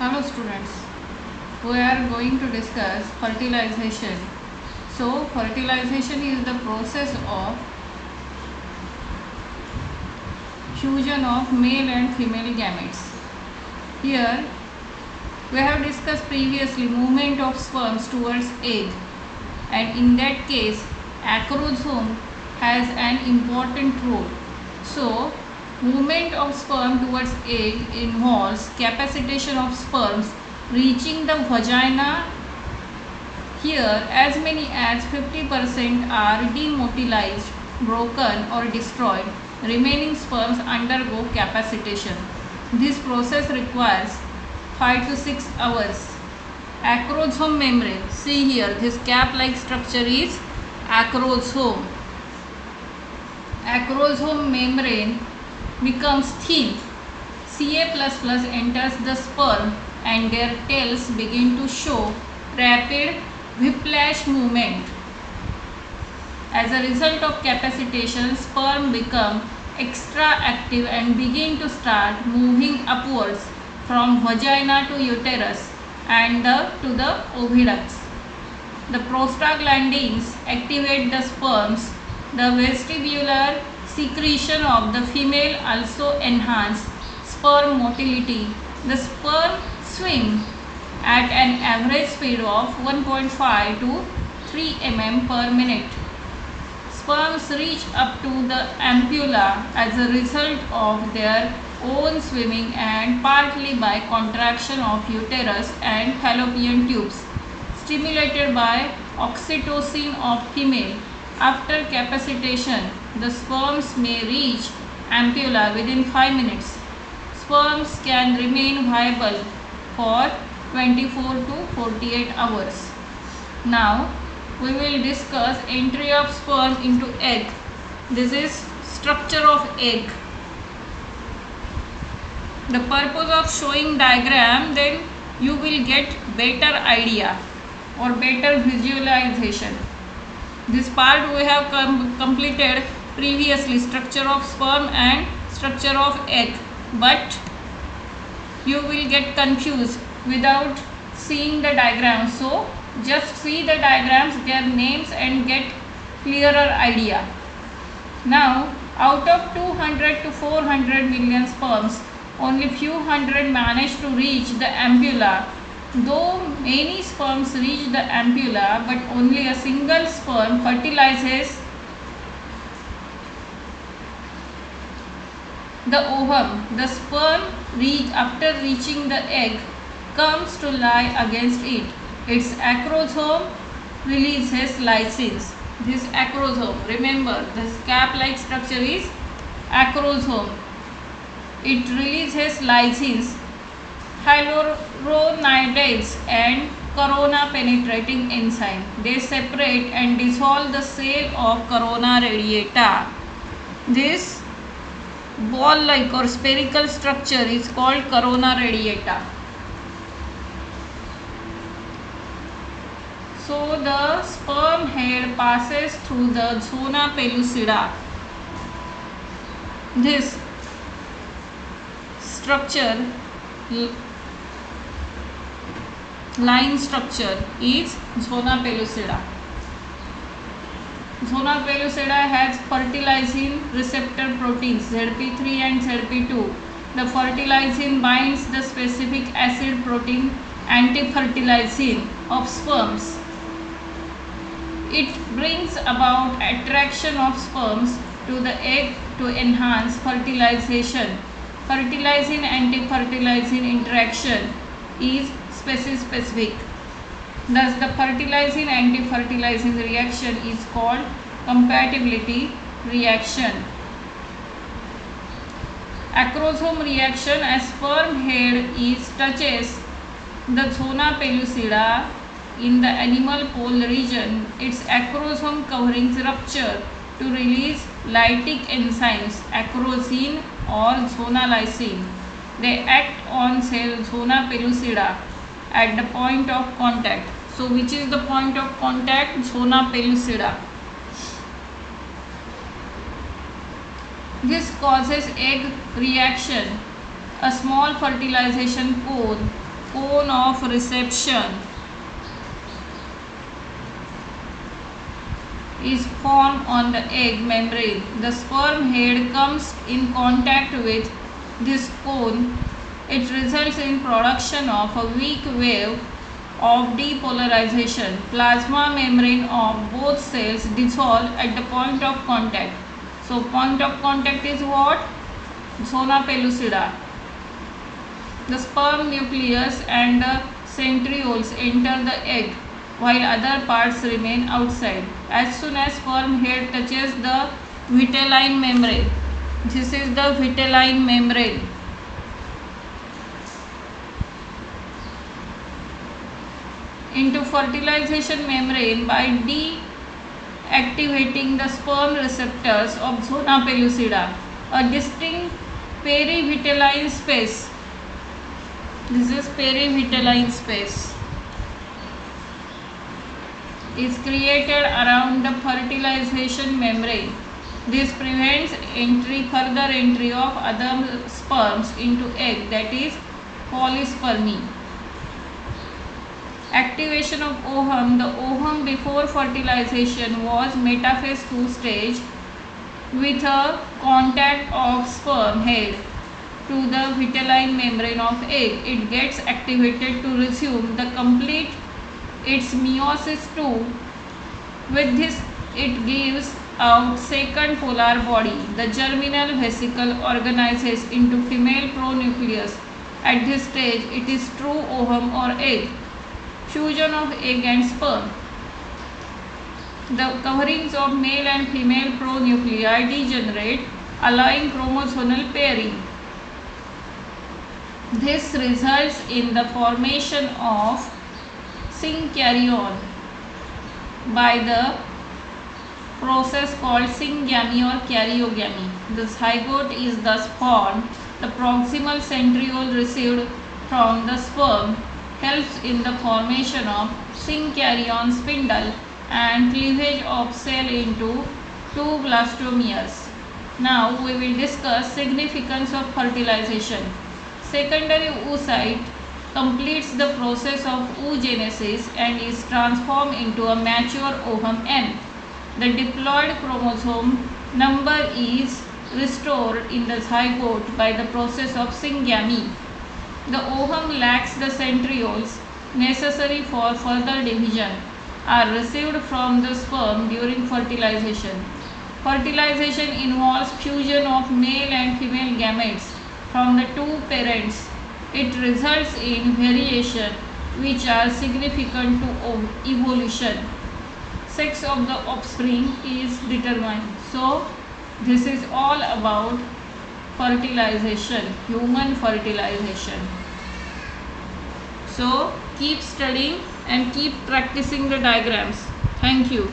Hello students, we are going to discuss fertilization. So fertilization is the process of fusion of male and female gametes. Here we have discussed previously movement of sperms towards egg, and in that case acrosome has an important role. So movement of sperm towards egg involves capacitation of sperms reaching the vagina. Here as many as 50% are demotilized, broken or destroyed. Remaining sperms undergo capacitation. This process requires 5 to 6 hours. Acrosome membrane. See here, this cap-like structure is acrosome. Acrosome membrane becomes thin. Ca++ enters the sperm and their tails begin to show rapid whiplash movement. As a result of capacitation, sperm become extra active and begin to start moving upwards from vagina to uterus and to the oviducts. The prostaglandins activate the sperms. The vestibular secretion of the female also enhance sperm motility. The sperm swim at an average speed of 1.5 to 3 mm per minute. Sperms reach up to the ampulla as a result of their own swimming and partly by contraction of uterus and fallopian tubes, stimulated by oxytocin of female. After capacitation, the sperms may reach ampulla within 5 minutes. Sperms can remain viable for 24 to 48 hours. Now, we will discuss entry of sperm into egg. This is structure of egg. The purpose of showing diagram, then you will get better idea or better visualization. This part we have completed previously, structure of sperm and structure of egg, but you will get confused without seeing the diagram. So just see the diagrams, their names, and get clearer idea. Now out of 200 to 400 million sperms, only few hundred manage to reach the ampulla. Though many sperms reach the ampulla, but only a single sperm fertilizes the ovum. The sperm after reaching the egg comes to lie against it. Its acrosome releases lysins. This acrosome, remember this cap-like structure is acrosome. It releases lysins, hyaluronidase and corona penetrating enzyme. They separate and dissolve the cell of corona radiata. This ball-like or spherical structure is called corona radiata. So the sperm head passes through the zona pellucida. This structure, line structure, is zona pellucida. Zona pellucida has fertilizing receptor proteins ZP3 and ZP2. The fertilizing binds the specific acid protein antifertilizing of sperms. It brings about attraction of sperms to the egg to enhance fertilization. Fertilizing anti-fertilizing interaction is species-specific. Thus, the fertilizing anti-fertilizing reaction is called compatibility reaction. Acrosome reaction, as sperm head touches the zona pellucida in the animal pole region, its acrosome coverings rupture to release lytic enzymes, acrosine or zonalysin. They act on cell zona pellucida at the point of contact. So which is the point of contact? Zona pellucida. This causes egg reaction. A small fertilization cone cone of reception is formed on the egg membrane. The sperm head comes in contact with this cone. It results in production of a weak wave of depolarization. Plasma membrane of both cells dissolve at the point of contact. So point of contact is what? Zona pellucida. The sperm nucleus and the centrioles enter the egg while other parts remain outside. As soon as sperm head touches the vitelline membrane, this is the vitelline membrane, into fertilization membrane by deactivating the sperm receptors of zona pellucida. A distinct perivitelline space, this is perivitelline space, is created around the fertilization membrane. This prevents further entry of other sperms into egg, that is polyspermy. Activation of ovum. The ovum before fertilization was metaphase 2 stage with a contact of sperm head to the vitelline membrane of egg. It gets activated to resume the complete its meiosis 2. With this it gives out second polar body. The germinal vesicle organizes into female pronucleus. At this stage it is true ovum or egg. Fusion of egg and sperm. The coverings of male and female pronuclei degenerate, allowing chromosomal pairing. This results in the formation of synkaryon by the process called syngamy or karyogamy. The zygote is thus formed. The proximal centriole received from the sperm helps in the formation of synkaryon spindle and cleavage of cell into two blastomeres. Now we will discuss significance of fertilization. Secondary oocyte completes the process of oogenesis and is transformed into a mature ovum M. The diploid chromosome number is restored in the zygote by the process of syngamy. The ovum lacks the centrioles necessary for further division are received from the sperm during fertilization. Fertilization involves fusion of male and female gametes from the two parents. It results in variation which are significant to evolution. Sex of the offspring is determined. So this is all about fertilization, human fertilization. So keep studying and keep practicing the diagrams. Thank you.